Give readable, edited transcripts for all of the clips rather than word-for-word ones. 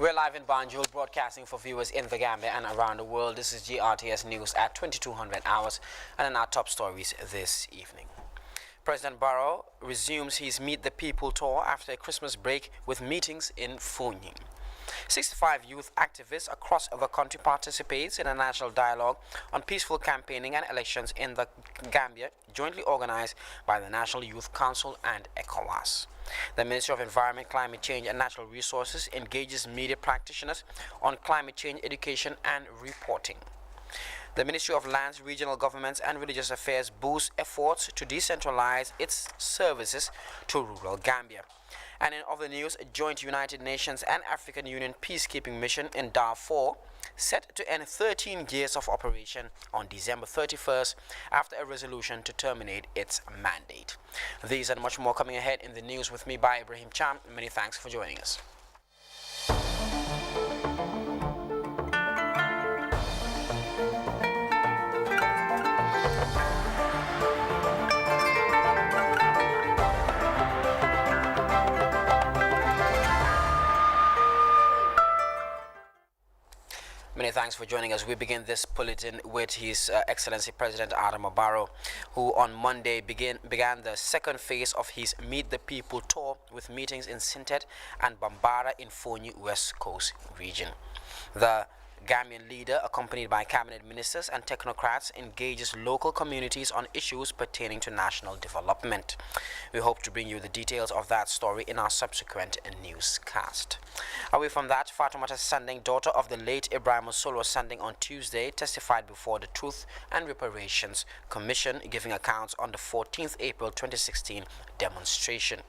We're live in Banjul, broadcasting for viewers in the Gambia and around the world. This is GRTS News at 2200 hours, and in our top stories this evening. President Barrow resumes his Meet the People tour after a Christmas break with meetings in Fonyi. 65 youth activists across the country participates in a national dialogue on peaceful campaigning and elections in the Gambia, jointly organized by the National Youth Council and ECOWAS. The Ministry of Environment, Climate Change and Natural Resources engages media practitioners on climate change education and reporting. The Ministry of Lands, Regional Governments and Religious Affairs boosts efforts to decentralize its services to rural Gambia. And in other news, a joint United Nations and African Union peacekeeping mission in Darfur set to end 13 years of operation on December 31st after a resolution to terminate its mandate. These and much more coming ahead in the news with me by Ibrahim Cham. Many thanks for joining us. Many thanks for joining us. We begin this bulletin with His Excellency President Adama Barrow, who on Monday began the second phase of his Meet the People tour with meetings in Sintet and Bambara in Fonyi West Coast region. The Gambian leader, accompanied by cabinet ministers and technocrats, engages local communities on issues pertaining to national development. We hope to bring you the details of that story in our subsequent newscast. Away from that, Fatoumata Sandeng, daughter of the late Ibrahim Solo Sandeng, on Tuesday testified before the Truth and Reparations Commission, giving accounts on the 14th April 2016 demonstration.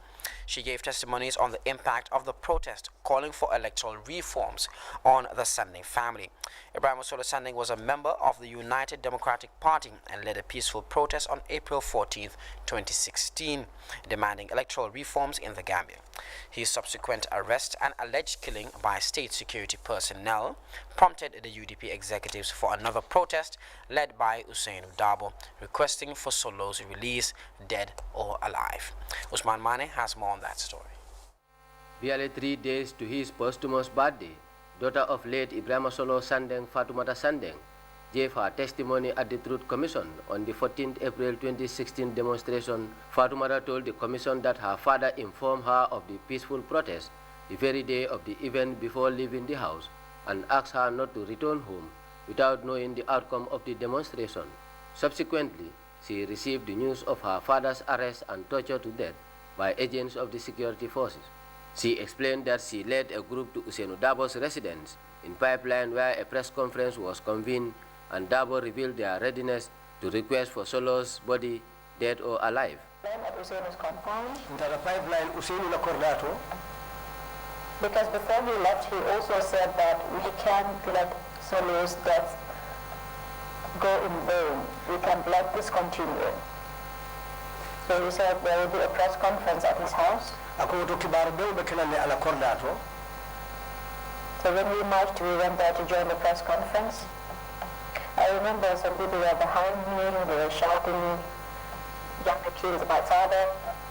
She gave testimonies on the impact of the protest calling for electoral reforms on the Sandeng family. Ibrahim Solo Sandeng was a member of the United Democratic Party and led a peaceful protest on April 14, 2016, demanding electoral reforms in the Gambia. His subsequent arrest and alleged killing by state security personnel prompted the UDP executives for another protest led by Usain Dabo, requesting for Solo's release, dead or alive. Usman Mane has more on that story. Barely 3 days to his posthumous birthday, daughter of late Ibrahim Solo Sandeng, Fatoumata Sandeng, gave her testimony at the Truth Commission on the 14th April 2016 demonstration. Fatoumata told the commission that her father informed her of the peaceful protest the very day of the event before leaving the house and asked her not to return home without knowing the outcome of the demonstration. Subsequently, she received the news of her father's arrest and torture to death by agents of the security forces. She explained that she led a group to Usain Dabo's residence in Pipeline, where a press conference was convened, and Dabo revealed their readiness to request for Solo's body, dead or alive. At Usain's compound, the Pipeline Usainu Lacordato, because before he left, he also said that we can't let Solo's death go in vain. We can't let this continue. So he said there will be a press conference at his house. So when we marched, we went there to join the press conference. I remember some people were behind me, they were shouting, "Jaffa kills my father."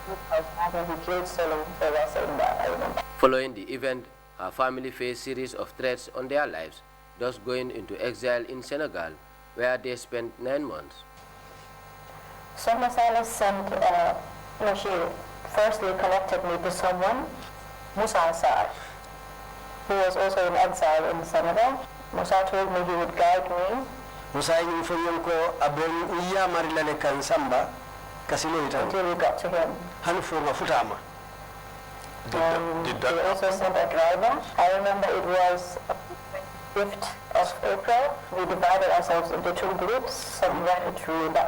He killed Solo. They were saying that, I remember. Following the event, her family faced a series of threats on their lives, thus going into exile in Senegal, where they spent 9 months. Soma Salas sent, she firstly connected me to someone, Musa Assar, who was also in exile in Senegal. Musa told me he would guide me. Musa ko abon iya marilale kan samba kasino until we got to him. Hanfo mafutama. They also sent a driver. I remember it was 5th of April. We divided ourselves into 2 groups. Some went through the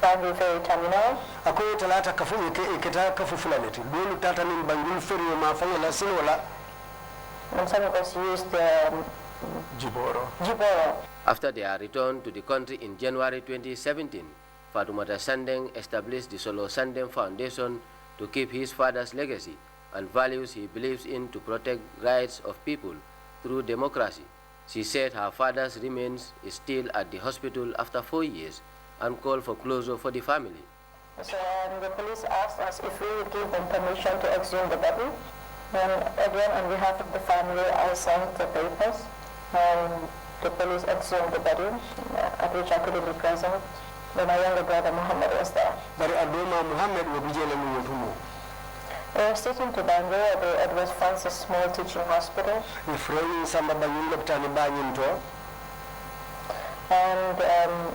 Banjul Ferry Terminal. Ako talata kafu ikita kafu fulaneti. Bolu tata min Banjul Ferry ma fanya la sinola. And some of us used Jiboro. After their return to the country in January 2017, Fatoumata Sandeng established the Solo Sandeng Foundation to keep his father's legacy and values he believes in to protect rights of people through democracy. She said her father's remains is still at the hospital after 4 years and called for closure for the family. So the police asked us if we would give them permission to exhume the body. And again, on behalf of the family, I signed the papers. The police exhumed the body, at which I couldn't be present. But my younger brother Muhammad was there. bari adoma Muhammad wo bijele mu wotumo They were taken to Bangalore at the Edward Francis Small Teaching Hospital. ni freni samba banyum loptani banyum to And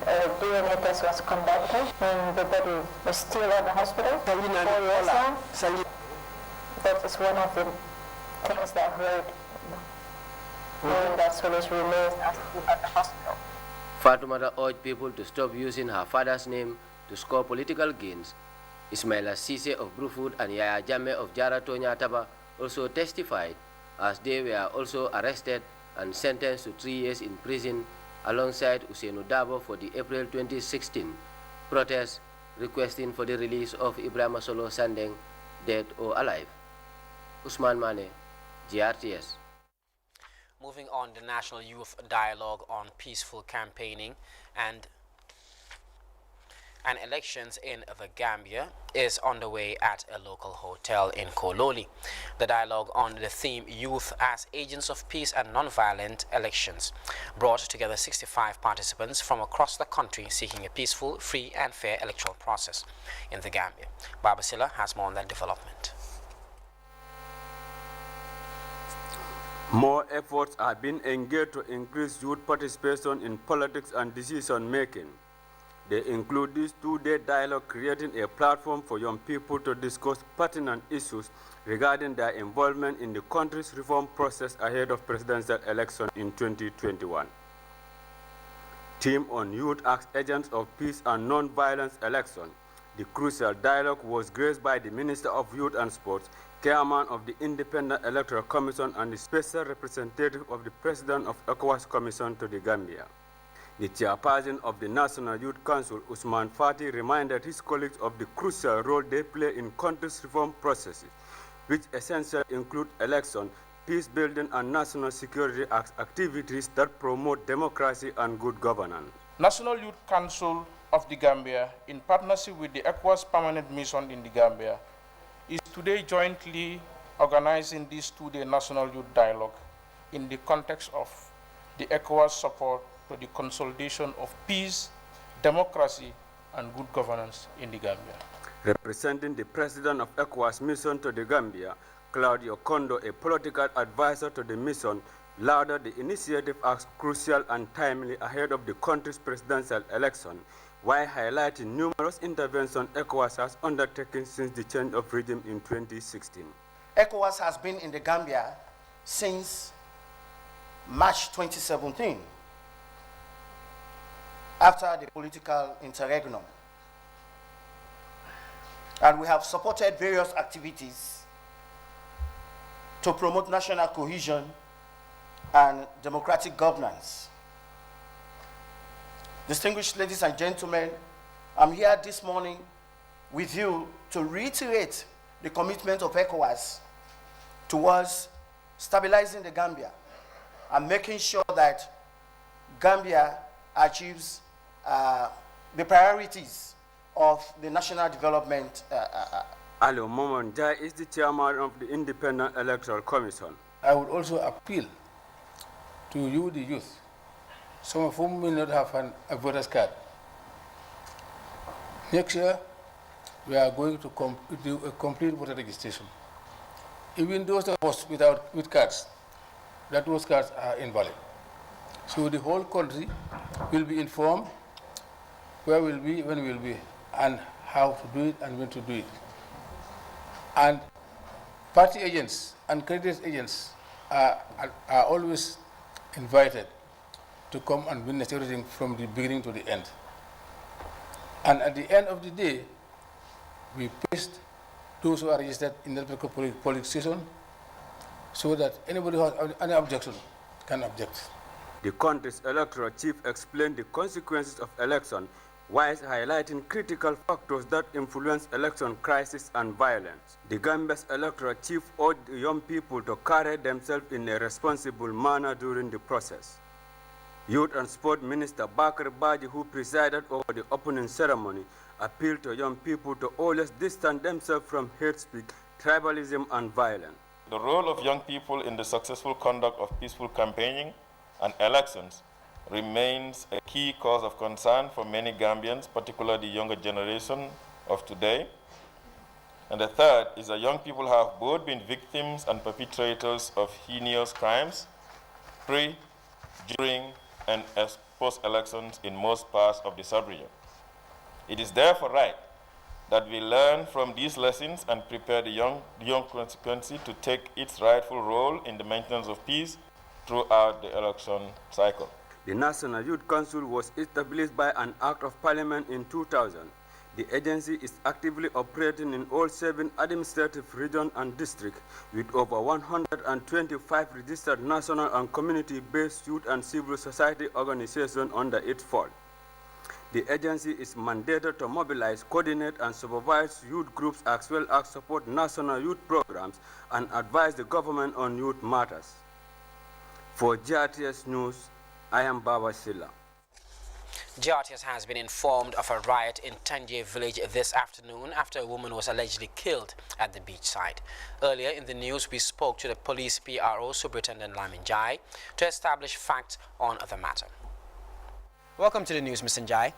a DNA test was conducted, and the body was still in the hospital for 4 years now. That is one of the things that hurt, knowing that Solis remains at the hospital. Fatoumata urged people to stop using her father's name to score political gains. Ismaila Cisse of Brufut and Yaya Jammeh of Jaratonya Taba also testified, as they were also arrested and sentenced to 3 years in prison alongside Usainu Dabo for the April 2016 protest requesting for the release of Ibrahima Solo Sandeng, dead or alive. Usman Mane, GRTS. Moving on, the National Youth Dialogue on Peaceful Campaigning and elections in the Gambia is underway at a local hotel in Kololi. The dialogue on the theme Youth as Agents of Peace and Nonviolent Elections brought together 65 participants from across the country seeking a peaceful, free and fair electoral process in the Gambia. Baba Silla has more on that development. More efforts are being engaged to increase youth participation in politics and decision making. They include this two-day dialogue creating a platform for young people to discuss pertinent issues regarding their involvement in the country's reform process ahead of presidential election in 2021. Team on Youth as Agents of Peace and Non-Violence Election. The crucial dialogue was graced by the Minister of Youth and Sports, Chairman of the Independent Electoral Commission and the Special Representative of the President of ECOWAS Commission to the Gambia. The chairperson of the National Youth Council, Usman Fati, reminded his colleagues of the crucial role they play in country's reform processes, which essentially include election, peace building and national security activities that promote democracy and good governance. National Youth Council of the Gambia, in partnership with the ECOWAS Permanent Mission in the Gambia, is today jointly organizing this two-day National Youth Dialogue in the context of the ECOWAS support to the consolidation of peace, democracy, and good governance in the Gambia. Representing the President of ECOWAS Mission to the Gambia, Claudio Kondo, a political advisor to the mission, lauded the initiative as crucial and timely ahead of the country's presidential election, while highlighting numerous interventions ECOWAS has undertaken since the change of regime in 2016. ECOWAS has been in the Gambia since March 2017, after the political interregnum. And we have supported various activities to promote national cohesion and democratic governance. Distinguished ladies and gentlemen, I'm here this morning with you to reiterate the commitment of ECOWAS towards stabilizing the Gambia and making sure that Gambia achieves the priorities of the national development. Ali Momonjai is the chairman of the Independent Electoral Commission. I would also appeal to you, the youth, some of whom may not have a voter's card. Next year, we are going to do a complete voter registration. Even those of us with cards, that those cards are invalid. So the whole country will be informed where we'll be, when we'll be, and how to do it and when to do it. And party agents and candidate agents are always invited to come and witness everything from the beginning to the end. And at the end of the day, we paste those who are registered in the polling station so that anybody who has any objection can object. The country's electoral chief explained the consequences of election while highlighting critical factors that influence election crisis and violence. The Gambia's electoral chief urged the young people to carry themselves in a responsible manner during the process. Youth and Sport Minister Bakr Baji, who presided over the opening ceremony, appealed to young people to always distance themselves from hate speech, tribalism, and violence. the role of young people in the successful conduct of peaceful campaigning and elections remains a key cause of concern for many Gambians, particularly the younger generation of today. And the third is that young people have both been victims and perpetrators of heinous crimes pre, during, and post-elections in most parts of the sub-region. It is therefore right that we learn from these lessons and prepare the young constituency to take its rightful role in the maintenance of peace throughout the election cycle. The National Youth Council was established by an Act of Parliament in 2000. The agency is actively operating in all 7 administrative regions and districts with over 125 registered national and community-based youth and civil society organizations under its fold. The agency is mandated to mobilize, coordinate, and supervise youth groups as well as support national youth programs and advise the government on youth matters. For GRTS News, I am Baba Silla. GRTS has been informed of a riot in Tanje village this afternoon after a woman was allegedly killed at the beach side. Earlier in the news, we spoke to the police PRO, Superintendent Lamin Jai, to establish facts on the matter. Welcome to the news, Mr. Njai.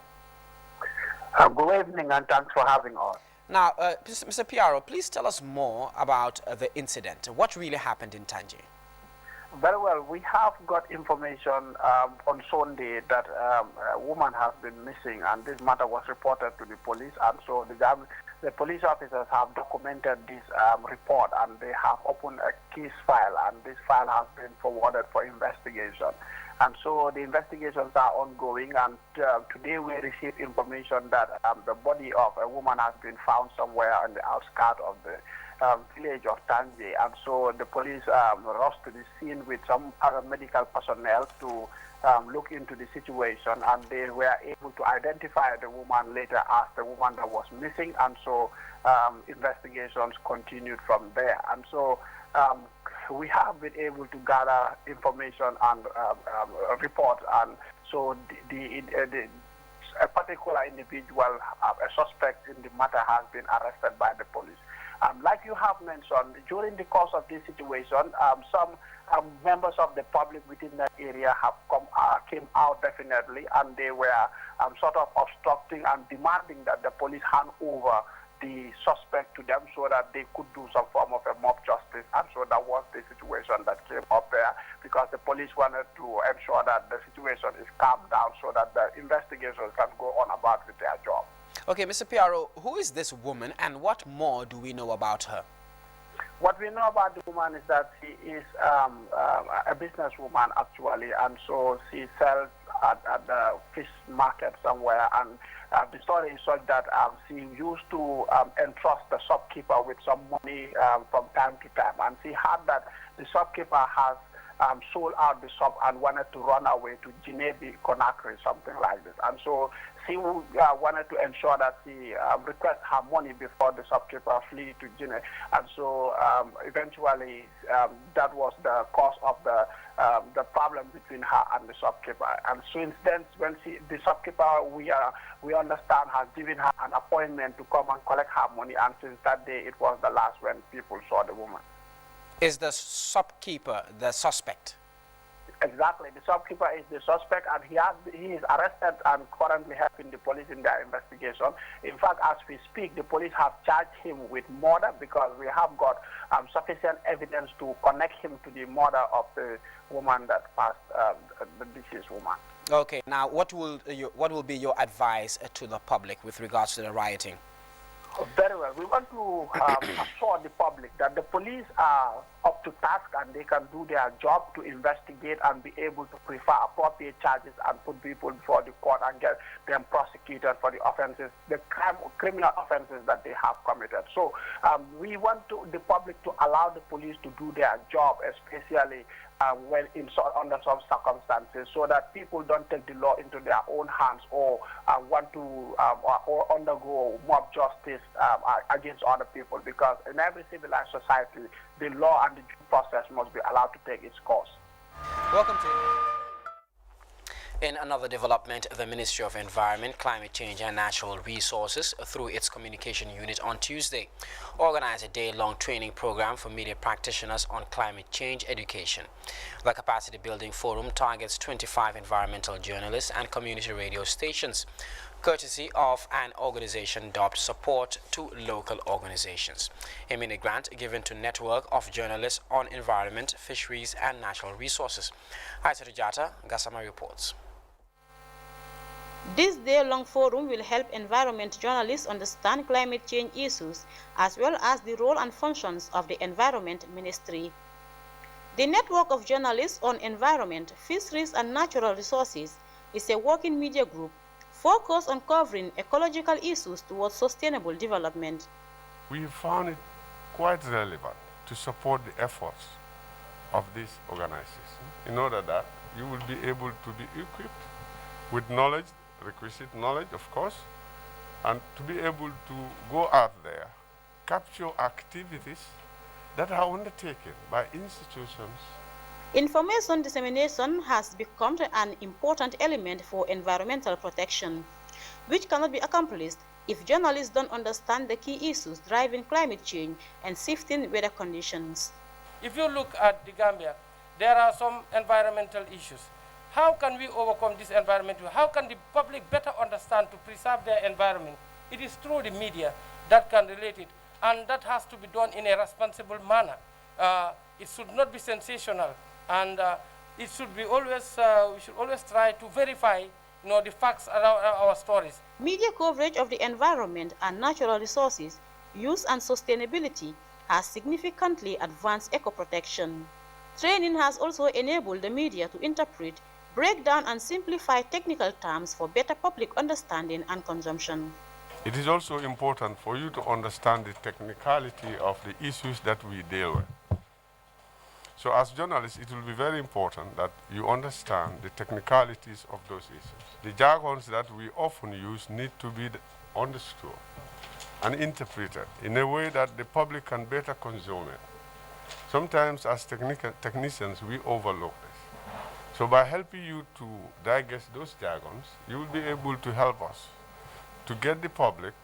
Good evening and thanks for having us. Now, Mr. PRO, please tell us more about the incident. What really happened in Tanje? Very well. We have got information on Sunday that a woman has been missing, and this matter was reported to the police. And so the police officers have documented this report, and they have opened a case file, and this file has been forwarded for investigation. And so the investigations are ongoing, and today we received information that the body of a woman has been found somewhere on the outskirts of the village of Tanje. And so the police rushed to the scene with some medical personnel to look into the situation, and they were able to identify the woman later as the woman that was missing. And so investigations continued from there. And so we have been able to gather information and reports, and so a particular individual, a suspect in the matter, has been arrested by the police. Like you have mentioned, during the course of this situation, some members of the public within that area have came out definitely, and they were sort of obstructing and demanding that the police hand over the suspect to them so that they could do some form of a mob justice. And so that was the situation that came up there, because the police wanted to ensure that the situation is calmed down so that the investigations can go on about with their job. Okay, Mr. PRO, who is this woman and what more do we know about her? What we know about the woman is that she is a businesswoman actually, and so she sells at the fish market somewhere, and the story is such that she used to entrust the shopkeeper with some money from time to time, and she heard that the shopkeeper has sold out the shop and wanted to run away to Geneva, Conakry, something like this. And so she wanted to ensure that she requests her money before the shopkeeper flee to Geneva. And so eventually that was the cause of the problem between her and the shopkeeper. And since then, when the shopkeeper, we understand, has given her an appointment to come and collect her money, and since that day it was the last when people saw the woman. Is the shopkeeper the suspect? Exactly. The shopkeeper is the suspect, and he is arrested and currently helping the police in their investigation. In fact, as we speak, the police have charged him with murder because we have got sufficient evidence to connect him to the murder of the woman that passed, the deceased woman. Okay. Now, what will be your advice to the public with regards to the rioting? Very well. We want to assure the public that the police are up to task and they can do their job to investigate and be able to prefer appropriate charges and put people before the court and get them prosecuted for the offenses, the criminal offenses that they have committed. So we want the public to allow the police to do their job, especially when under some circumstances, so that people don't take the law into their own hands or want to or undergo mob justice against other people, because in every civilized society, the law and the due process must be allowed to take its course. Welcome to In another development, the Ministry of Environment, Climate Change and Natural Resources, through its communication unit on Tuesday, organized a day-long training program for media practitioners on climate change education. The capacity building forum targets 25 environmental journalists and community radio stations, courtesy of an organization dubbed Support to Local Organizations, a mini grant given to network of journalists on environment, fisheries and natural resources. Aisha Jata, Gassama reports. This day-long forum will help environment journalists understand climate change issues as well as the role and functions of the Environment Ministry. The network of journalists on environment, fisheries and natural resources is a working media group focused on covering ecological issues towards sustainable development. We found it quite relevant to support the efforts of this organization in order that you will be able to be equipped with knowledge, requisite knowledge, of course, and to be able to go out there, capture activities that are undertaken by institutions. Information dissemination has become an important element for environmental protection, which cannot be accomplished if journalists don't understand the key issues driving climate change and shifting weather conditions. If you look at the Gambia, there are some environmental issues. How can we overcome this environment? How can the public better understand to preserve their environment? It is through the media that can relate it, and that has to be done in a responsible manner. It should not be sensational, and it should be always, we should always try to verify the facts around our stories. Media coverage of the environment and natural resources, use and sustainability has significantly advanced eco-protection. Training has also enabled the media to interpret, break down and simplify technical terms for better public understanding and consumption. It is also important for you to understand the technicality of the issues that we deal with. So as journalists, it will be very important that you understand the technicalities of those issues. The jargons that we often use need to be understood and interpreted in a way that the public can better consume it. Sometimes as technicians, we overlook this. So by helping you to digest those jargons, you will be able to help us to get the public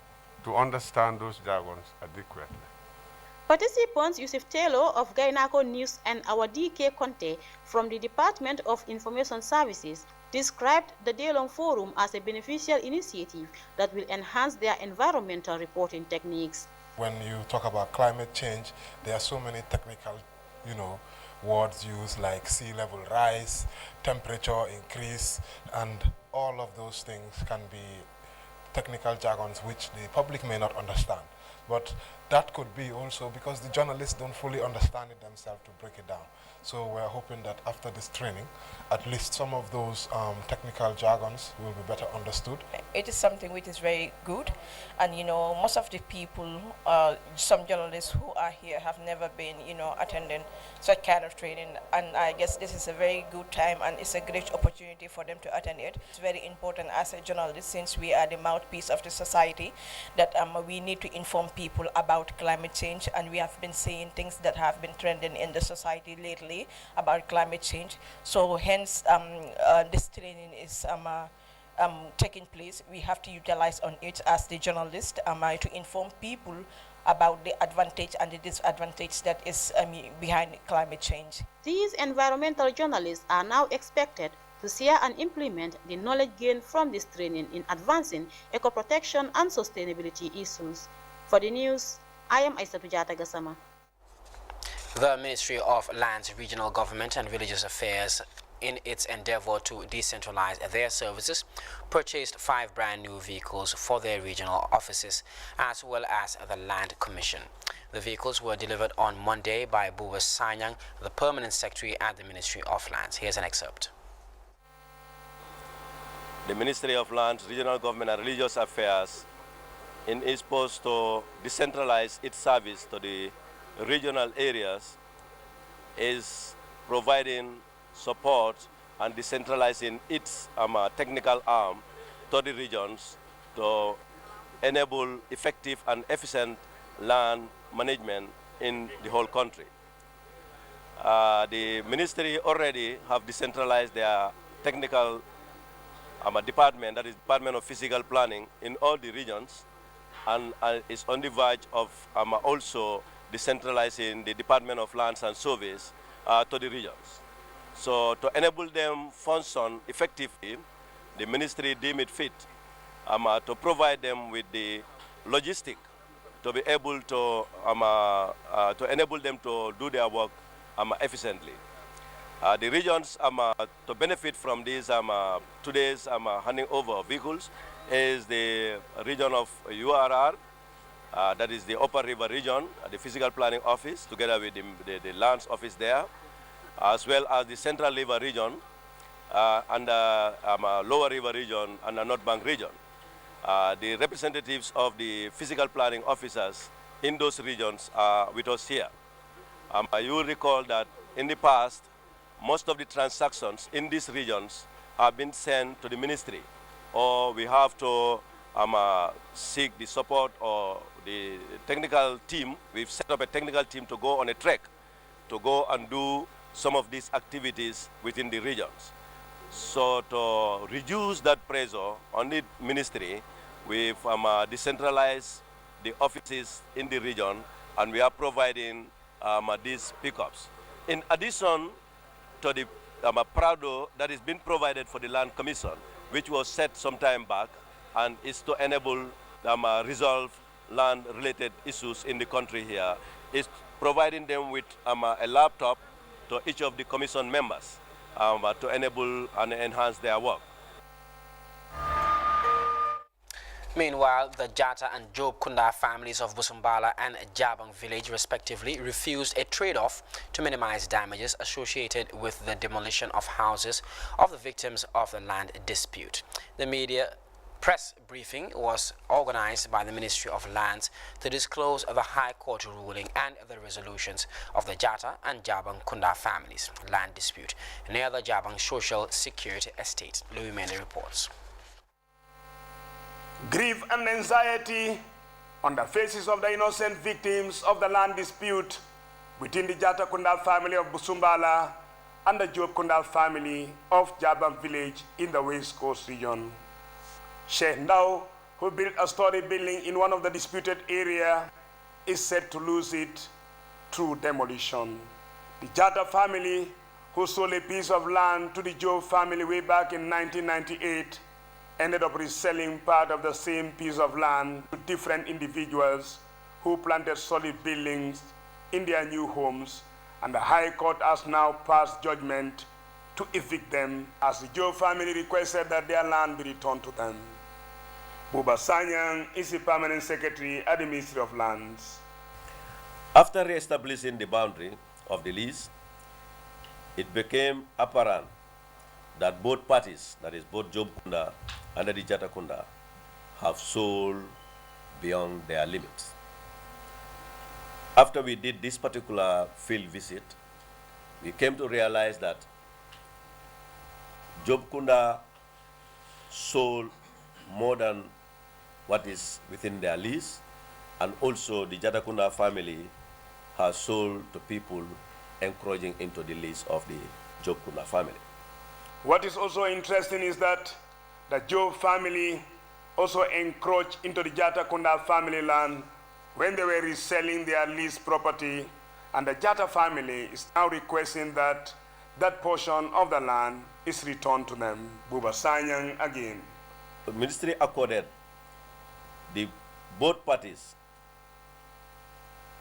to understand those jargons adequately. Participants Yusuf Taylor of Gainako News and our DK Conte from the Department of Information Services described the day-long forum as a beneficial initiative that will enhance their environmental reporting techniques. When you talk about climate change, there are so many technical, words used like sea level rise, temperature increase, and all of those things can be technical jargons which the public may not understand. But that could be also because the journalists don't fully understand it themselves to break it down. So we're hoping that after this training, at least some of those technical jargons will be better understood. It is something which is very good, and most of the people, some journalists who are here have never been, attending such kind of training, and I guess this is a very good time and it's a great opportunity for them to attend it. It's very important as a journalist, since we are the mouthpiece of the society, that we need to inform people about climate change, and we have been seeing things that have been trending in the society lately about climate change. So hence this training is taking place. We have to utilize on it as the journalist to inform people about the advantage and the disadvantage that is behind climate change. These environmental journalists are now expected to share and implement the knowledge gained from this training in advancing eco-protection and sustainability issues. For the news, I am Aisha Tujata Gassama. The Ministry of Lands, Regional Government and Villages Affairs, in its endeavor to decentralize their services, purchased 5 brand new vehicles for their regional offices, as well as the Land Commission. The vehicles were delivered on Monday by Buba Sanyang, the Permanent Secretary at the Ministry of Lands. Here's an excerpt. The Ministry of Lands, Regional Government and Religious Affairs, in its post to decentralize its service to the regional areas, is providing support and decentralizing its technical arm to the regions to enable effective and efficient land management in the whole country. The ministry already have decentralized their technical department, that is Department of Physical Planning, in all the regions, and is on the verge of also decentralizing the Department of Lands and Surveys to the regions. So to enable them function effectively, the ministry deemed it fit to provide them with the logistic to be able to enable them to do their work efficiently. The regions to benefit from this today's handing over of vehicles is the region of URR, that is the Upper River region, the Physical Planning Office, together with the Lands Office there, as well as the Central River region, and Lower River region, and the North Bank region. The representatives of the physical planning officers in those regions are with us here. You will recall that in the past, most of the transactions in these regions have been sent to the ministry, or we have to seek the support or the technical team. We've set up a technical team to go on a trek, to go and do some of these activities within the regions. So to reduce that pressure on the ministry, we've decentralized the offices in the region, and we are providing these pickups. In addition to the Prado that is being provided for the Land Commission, which was set some time back, and is to enable resolve land-related issues in the country here, is providing them with a laptop to each of the commission members to enable and enhance their work. Meanwhile, the Jata and Job Kunda families of Busumbala and Jabang village, respectively, refused a trade-off to minimize damages associated with the demolition of houses of the victims of the land dispute. The media press briefing was organized by the Ministry of Lands to disclose the High Court ruling and the resolutions of the Jata and Jabang Kunda families' land dispute near the Jabang Social Security Estate. Louis Mende reports. Grief and anxiety on the faces of the innocent victims of the land dispute within the Jata Kunda family of Busumbala and the Job Kunda family of Jabang village in the West Coast region. Sheikh Ndao, who built a story building in one of the disputed area, is said to lose it through demolition. The Jata family, who sold a piece of land to the Job family way back in 1998, ended up reselling part of the same piece of land to different individuals who planted solid buildings in their new homes, and the High Court has now passed judgment to evict them, as the Joe family requested that their land be returned to them. Buba Sanyang is the permanent secretary at the Ministry of Lands. After re-establishing the boundary of the lease, it became apparent that both parties, that is both Job Kunda and the Jata Kunda, have sold beyond their limits. After we did this particular field visit, we came to realize that Job Kunda sold more than what is within their lease, and also the Jata Kunda family has sold to people encroaching into the lease of the Job Kunda family. What is also interesting is that the Job family also encroached into the Jata Kunda family land when they were reselling their leased property, and the Jata family is now requesting that that portion of the land is returned to them. Buba Sanyang again. The ministry accorded both parties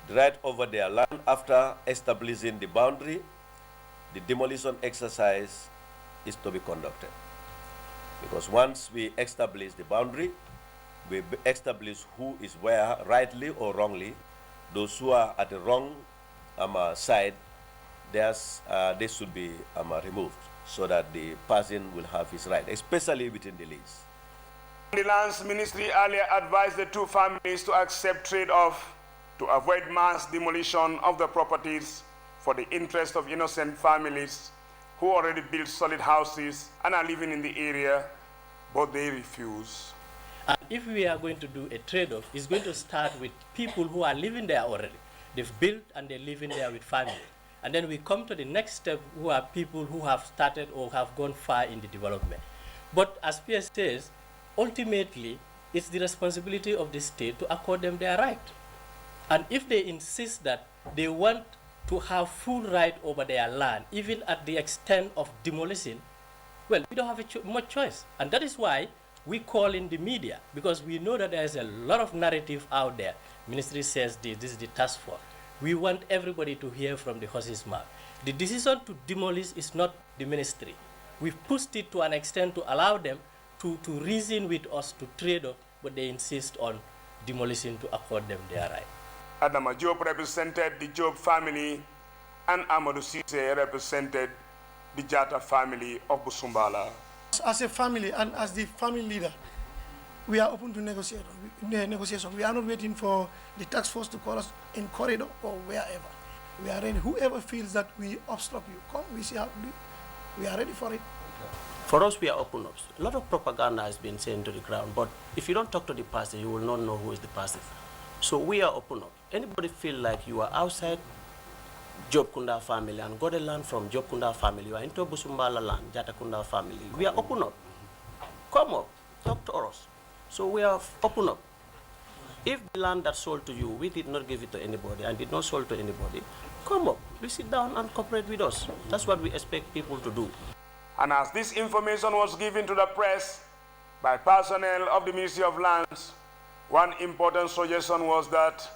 the right over their land after establishing the boundary. The demolition exercise is to be conducted, because once we establish the boundary, we establish who is where, rightly or wrongly. Those who are at the wrong side, they should be removed, so that the person will have his right, especially within the lease. The Lands Ministry earlier advised the two families to accept trade-off to avoid mass demolition of the properties for the interest of innocent families who already built solid houses and are living in the area, but they refuse. And if we are going to do a trade-off, it's going to start with people who are living there already. They've built and they're living there with family. And then we come to the next step, who are people who have started or have gone far in the development. But as PS says, ultimately, it's the responsibility of the state to accord them their right. And if they insist that they want to have full right over their land, even at the extent of demolition, well, we don't have much choice. And that is why we call in the media, because we know that there's a lot of narrative out there. Ministry says this is the task force. We want everybody to hear from the horse's mouth. The decision to demolish is not the ministry. We've pushed it to an extent to allow them to reason with us to trade off, but they insist on demolition to accord them their right. Adama Job represented the Job family and Amadou Cisse represented the Jata family of Busumbala. As a family and as the family leader, we are open to negotiation. We are not waiting for the task force to call us in corridor or wherever. We are ready. Whoever feels that we obstruct you, come, we see how to do it. We are ready for it. For us, we are open up. A lot of propaganda has been sent to the ground, but if you don't talk to the person, you will not know who is the person. So we are open up. Anybody feel like you are outside Job Kunda family and got a land from Job Kunda family, you are into Busumbala land, Jata Kunda family, we are open up. Come up, talk to us. So we are open up. If the land that's sold to you, we did not give it to anybody and did not sold to anybody, come up, we sit down and cooperate with us. That's what we expect people to do. And as this information was given to the press by personnel of the Ministry of Lands, one important suggestion was that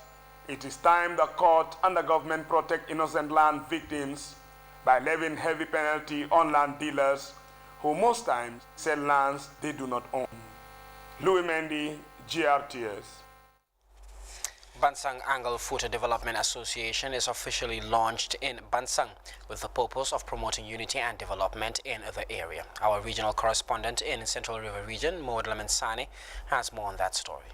it is time the court and the government protect innocent land victims by levying heavy penalty on land dealers who most times sell lands they do not own. Louis Mendy, GRTS. Bansang Angle Futa Development Association is officially launched in Bansang with the purpose of promoting unity and development in the area. Our regional correspondent in Central River Region, Maud Lamansani, has more on that story.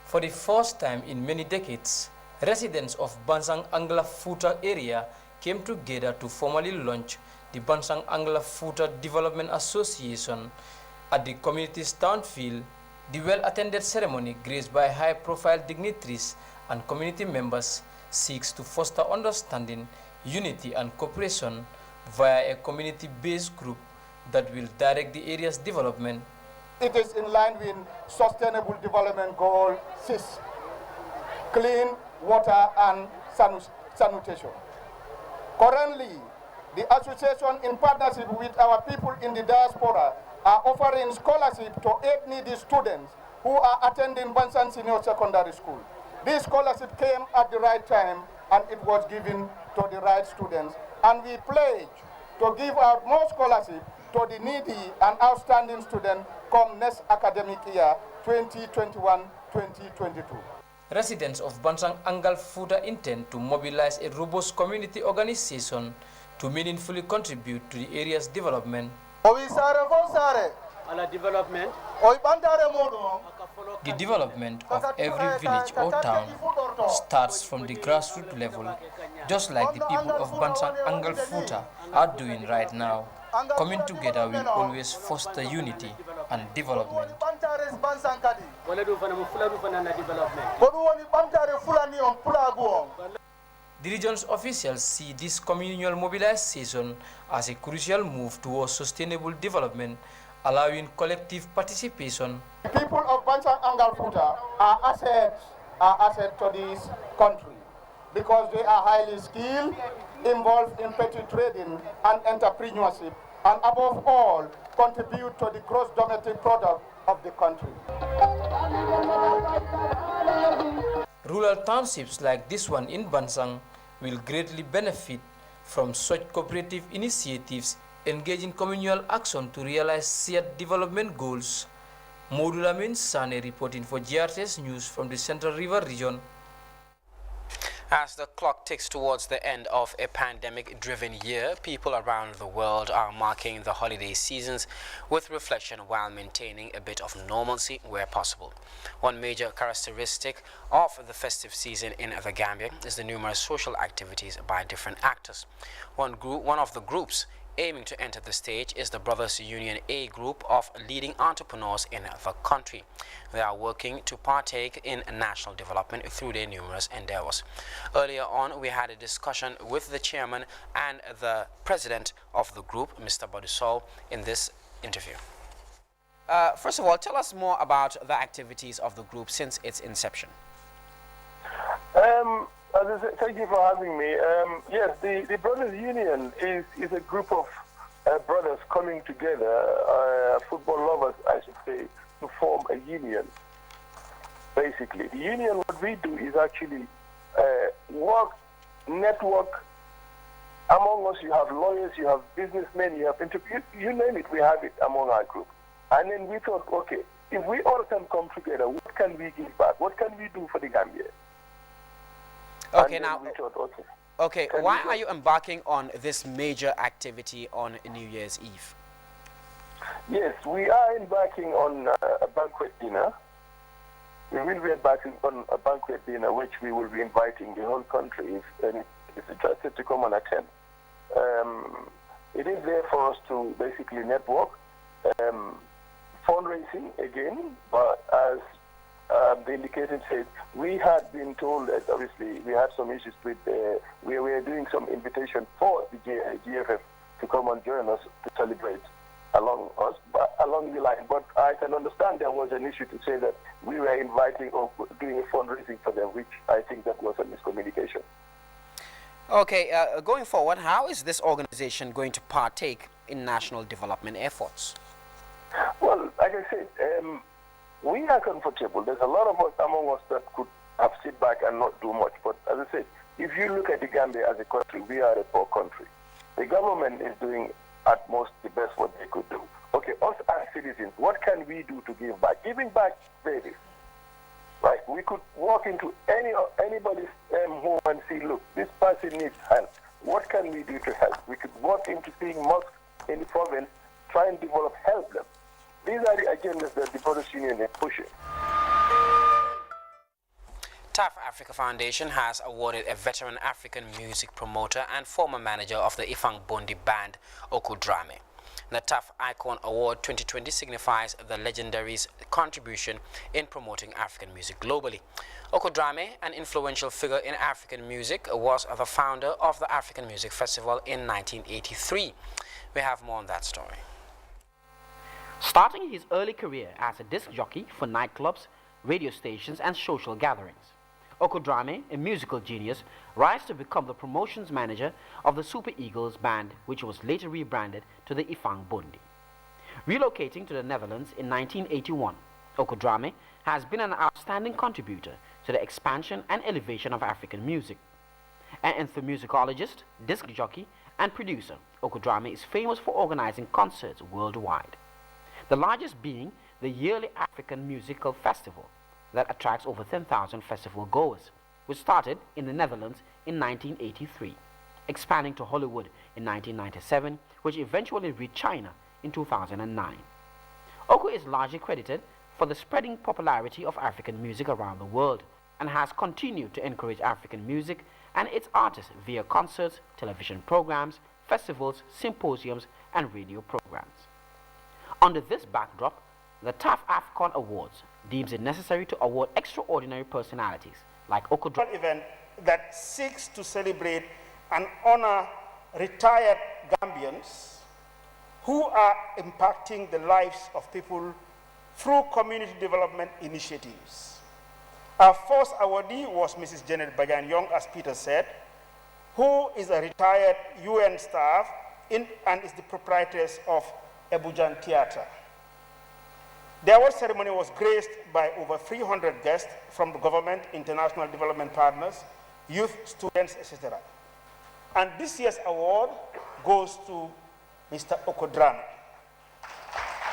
For the first time in many decades, residents of Bansang Angla Futa area came together to formally launch the Bansang Angla Futa Development Association at the community's town field. The well-attended ceremony, graced by high-profile dignitaries and community members, seeks to foster understanding, unity and cooperation via a community-based group that will direct the area's development. It is in line with Sustainable Development Goal 6, clean water and sanitation. Currently, the association, in partnership with our people in the diaspora, are offering scholarship to 8 needy students who are attending Bansang Senior Secondary School. This scholarship came at the right time and it was given to the right students. And we pledge to give out more scholarship to the needy and outstanding students come next academic year, 2021-2022. Residents of Bansang Angal Futa intend to mobilize a robust community organization to meaningfully contribute to the area's development. The development of every village or town starts from the grassroots level, just like the people of Bansang Angal Futa are doing right now. Coming together will always foster unity and development. The region's officials see this communal mobilization as a crucial move towards sustainable development, allowing collective participation. The people of Bansang Angal Futa are assets to this country because they are highly skilled, involved in petty trading and entrepreneurship, and above all, contribute to the gross domestic product of the country. Rural townships like this one in Bansang will greatly benefit from such cooperative initiatives engaging communal action to realize shared development goals. Modula Sane reporting for GRTS News from the Central River Region. As the clock ticks towards the end of a pandemic-driven year, people around the world are marking the holiday seasons with reflection while maintaining a bit of normalcy where possible. One major characteristic of the festive season in the Gambia is the numerous social activities by different actors. One of the groups aiming to enter the stage is the Brothers Union A group of leading entrepreneurs in the country. They are working to partake in national development through their numerous endeavors. Earlier on, we had a discussion with the chairman and the president of the group, Mr. Badusol, in this interview. First of all, tell us more about the activities of the group since its inception. As I said, thank you for having me. Yes, the Brothers Union is a group of brothers coming together, football lovers, I should say, to form a union. Basically, the union, what we do is actually work, network. Among us, you have lawyers, you have businessmen, you have you name it, we have it among our group. And then we thought, okay, if we all can come together, what can we give back? What can we do for the Gambia? Okay, now, okay, why are you embarking on this major activity on New Year's Eve? Yes, we are embarking on a banquet dinner. We will be embarking on a banquet dinner, which we will be inviting the whole country if interested to come and attend. It is there for us to basically network, fundraising again, but as the indicator said, we had been told that obviously we had some issues with, we were doing some invitation for the GFF to come and join us to celebrate along the line. But I can understand there was an issue to say that we were inviting or doing a fundraising for them, which I think that was a miscommunication. Okay, going forward, how is this organization going to partake in national development efforts? Well, like I said, we are comfortable. There's a lot of us among us that could have sit back and not do much. But as I said, if you look at the Gambia as a country, we are a poor country. The government is doing at most the best what they could do. Okay, us as citizens, what can we do to give back? Giving back varies. Right? We could walk into anybody's home and see, look, this person needs help. What can we do to help? We could walk into seeing mosques in the province, try and develop, help them. These are the agendas that the Brothers Union is pushing. TAF Africa Foundation has awarded a veteran African music promoter and former manager of the Ifang Bondi band, Oku Drame. The TAF Icon Award 2020 signifies the legendary's contribution in promoting African music globally. Oku Drame, an influential figure in African music, was the founder of the African Music Festival in 1983. We have more on that story. Starting his early career as a disc jockey for nightclubs, radio stations and social gatherings, Oku Drame, a musical genius, rise to become the promotions manager of the Super Eagles band, which was later rebranded to the Ifang Bondi. Relocating to the Netherlands in 1981, Oku Drame has been an outstanding contributor to the expansion and elevation of African music. An ethnomusicologist, disc jockey and producer, Oku Drame is famous for organizing concerts worldwide, the largest being the yearly African Musical Festival that attracts over 10,000 festival goers, which started in the Netherlands in 1983, expanding to Hollywood in 1997, which eventually reached China in 2009. Oku is largely credited for the spreading popularity of African music around the world and has continued to encourage African music and its artists via concerts, television programs, festivals, symposiums, and radio programs. Under this backdrop, the TAF AFCON Awards deems it necessary to award extraordinary personalities like Oku Drame. An event that seeks to celebrate and honor retired Gambians who are impacting the lives of people through community development initiatives. Our first awardee was Mrs. Janet Bajan Young, as Peter said, who is a retired UN staff and is the proprietress of Ebujan Theatre. The award ceremony was graced by over 300 guests from the government, international development partners, youth, students, etc. And this year's award goes to Mr. Oku Drame.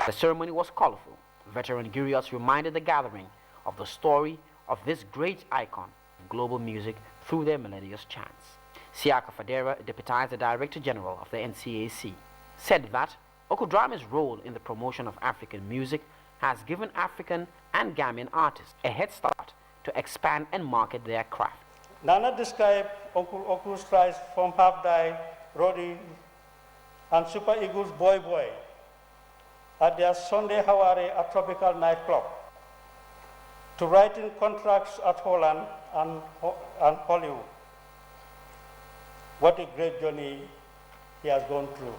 The ceremony was colorful. Veteran griots reminded the gathering of the story of this great icon of global music through their melodious chants. Siaka Fadera, deputized the Director General of the NCAC, said that Oku Drame's role in the promotion of African music has given African and Gambian artists a head start to expand and market their craft. Nana described Oku's rise from half-die, Roddy, and Super Eagles Boy Boy at their Sunday Hawari at Tropical nightclub, to writing contracts at Holland and Hollywood. What a great journey he has gone through.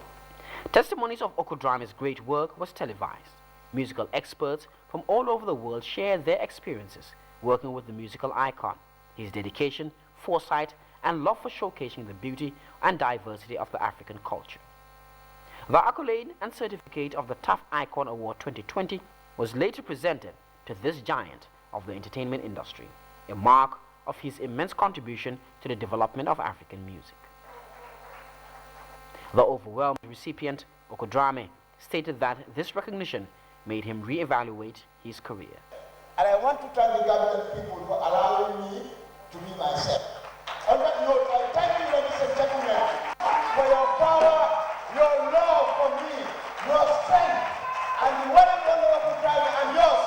Testimonies of Oku Drame's great work was televised. Musical experts from all over the world share their experiences working with the musical icon, his dedication, foresight, and love for showcasing the beauty and diversity of the African culture. The accolade and certificate of the Tough Icon Award 2020 was later presented to this giant of the entertainment industry, a mark of his immense contribution to the development of African music. The overwhelmed recipient, Okodrame, stated that this recognition made him re-evaluate his career. And I want to thank the Gambian people for allowing me to be myself. On that note, I thank you, ladies and gentlemen, for your power, your love for me, your strength, and the one and only Okodrame and yours.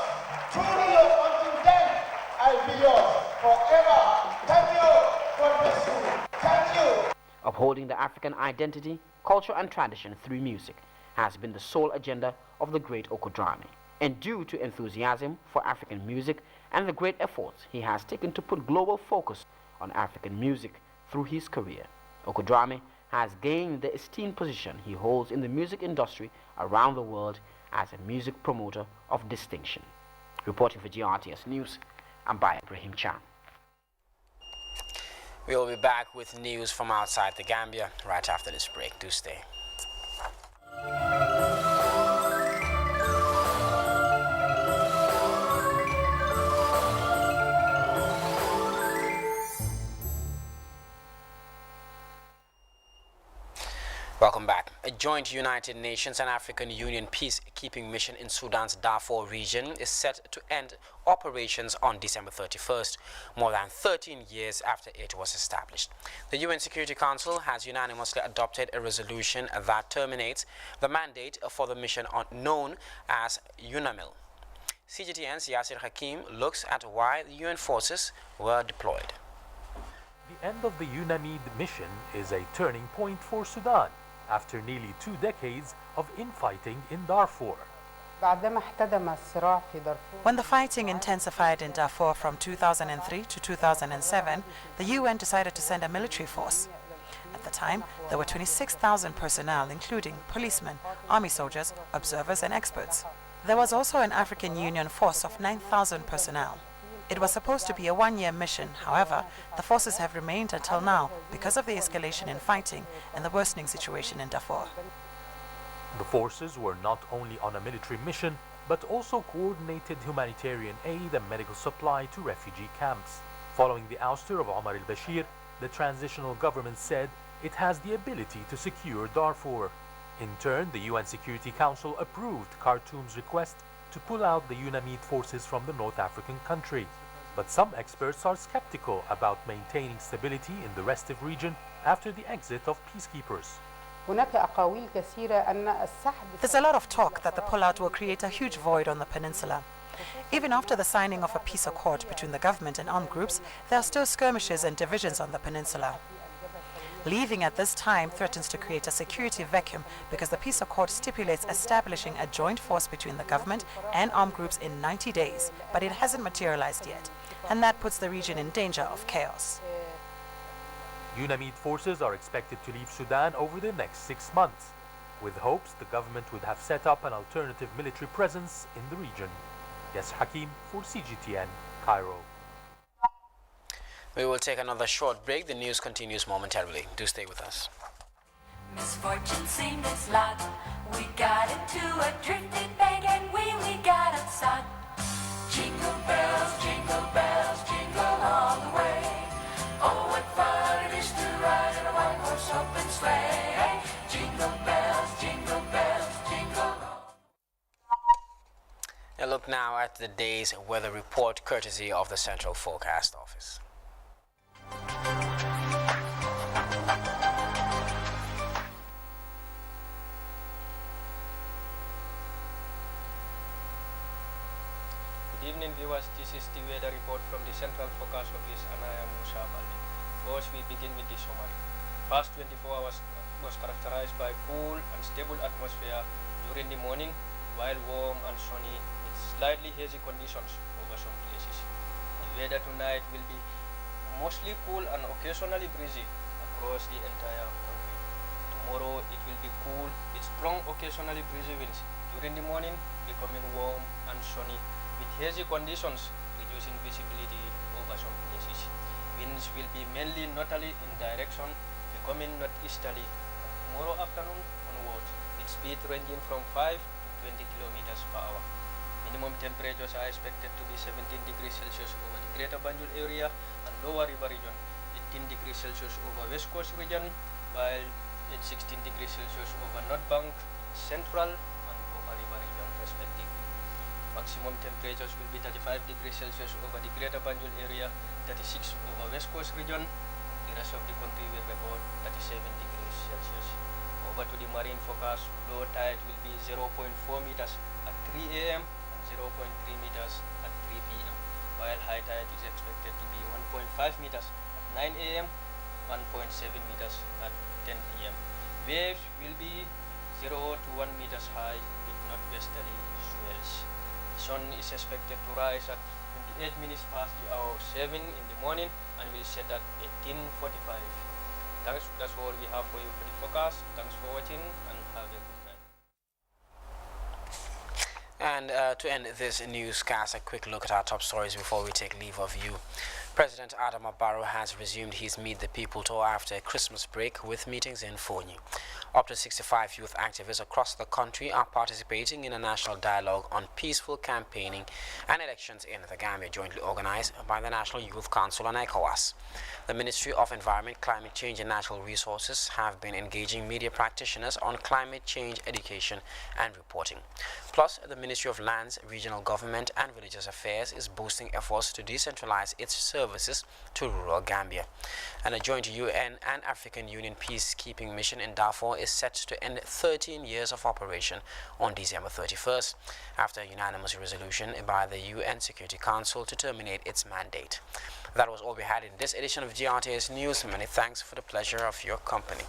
Truly yours until then, I'll be yours forever. Thank you. God bless you. Thank you. Upholding the African identity, culture, and tradition through music has been the sole agenda of the great Okodrame. And due to enthusiasm for African music and the great efforts he has taken to put global focus on African music through his career, Okodrame has gained the esteemed position he holds in the music industry around the world as a music promoter of distinction. Reporting for GRTS News, I'm by Ibrahim Chan. We will be back with news from outside the Gambia right after this break. Do stay. Welcome back. A joint United Nations and African Union peacekeeping mission in Sudan's Darfur region is set to end operations on December 31st, more than 13 years after it was established. The UN Security Council has unanimously adopted a resolution that terminates the mandate for the mission known as UNAMIL. CGTN's Yasir Hakim looks at why the UN forces were deployed. The end of the UNAMID mission is a turning point for Sudan after nearly 2 decades of infighting in Darfur. When the fighting intensified in Darfur from 2003 to 2007, the UN decided to send a military force. At the time, there were 26,000 personnel, including policemen, army soldiers, observers, and experts. There was also an African Union force of 9,000 personnel. It was supposed to be a one-year mission. However, the forces have remained until now because of the escalation in fighting and the worsening situation in Darfur. The forces were not only on a military mission, but also coordinated humanitarian aid and medical supply to refugee camps. Following the ouster of Omar al-Bashir, the transitional government said it has the ability to secure Darfur. In turn, the UN Security Council approved Khartoum's request to pull out the UNAMID forces from the North African country. But some experts are skeptical about maintaining stability in the restive region after the exit of peacekeepers. There's a lot of talk that the pullout will create a huge void on the peninsula. Even after the signing of a peace accord between the government and armed groups, there are still skirmishes and divisions on the peninsula. Leaving at this time threatens to create a security vacuum because the peace accord stipulates establishing a joint force between the government and armed groups in 90 days, but it hasn't materialized yet, and that puts the region in danger of chaos. UNAMID forces are expected to leave Sudan over the next 6 months, with hopes the government would have set up an alternative military presence in the region. Yes, Hakim for CGTN, Cairo. We will take another short break. The news continues momentarily. Do stay with us. Misfortune seemed its lot. We got into a drifting bank and we got upset. Jingle bells, jingle all the way. Oh, what fun it is to ride in a white horse open sleigh. Jingle bells, jingle. A look now at the day's weather report, courtesy of the Central Forecast Office. Good evening, viewers. This is the weather report from the Central Forecast Office, and I am Musa Baldi. First, we begin with the summary. Past 24 hours was characterized by cool and stable atmosphere during the morning, while warm and sunny with slightly hazy conditions over some places. The weather tonight will be mostly cool and occasionally breezy across the entire country. Tomorrow it will be cool with strong occasionally breezy winds during the morning becoming warm and sunny with hazy conditions, reducing visibility over some places. Winds will be mainly northerly in direction, becoming northeasterly tomorrow afternoon onwards, with speed ranging from 5 to 20 kilometers per hour. Minimum temperatures are expected to be 17 degrees Celsius over the Greater Banjul area and Lower River region, 18 degrees Celsius over West Coast region, while it's 16 degrees Celsius over North Bank, Central and Upper River region respectively. Maximum temperatures will be 35 degrees Celsius over the Greater Banjul area, 36 over West Coast region. The rest of the country will record 37 degrees Celsius. Over to the marine forecast, low tide will be 0.4 meters at 3 a.m. and 0.3 meters at 3 p.m., while high tide is expected to be 1.5 meters at 9 a.m., 1.7 meters at 10 p.m. Waves will be 0 to 1 meters high with northwesterly swells. The sun is expected to rise at 28 minutes past the hour 7 in the morning and will set at 18:45. That's all we have for you for the forecast. Thanks for watching and have a good night. And to end this newscast, a quick look at our top stories before we take leave of you. President Adama Barrow has resumed his Meet the People tour after a Christmas break with meetings in Fonyi. Up to 65 youth activists across the country are participating in a national dialogue on peaceful campaigning and elections in the Gambia, jointly organized by the National Youth Council and ECOWAS. The Ministry of Environment, Climate Change and Natural Resources have been engaging media practitioners on climate change education and reporting. Plus, the Ministry of Lands, Regional Government and Religious Affairs is boosting efforts to decentralize its services to rural Gambia. And a joint UN and African Union peacekeeping mission in Darfur is set to end 13 years of operation on December 31st, after a unanimous resolution by the UN Security Council to terminate its mandate. That was all we had in this edition of GRTS News. Many thanks for the pleasure of your company.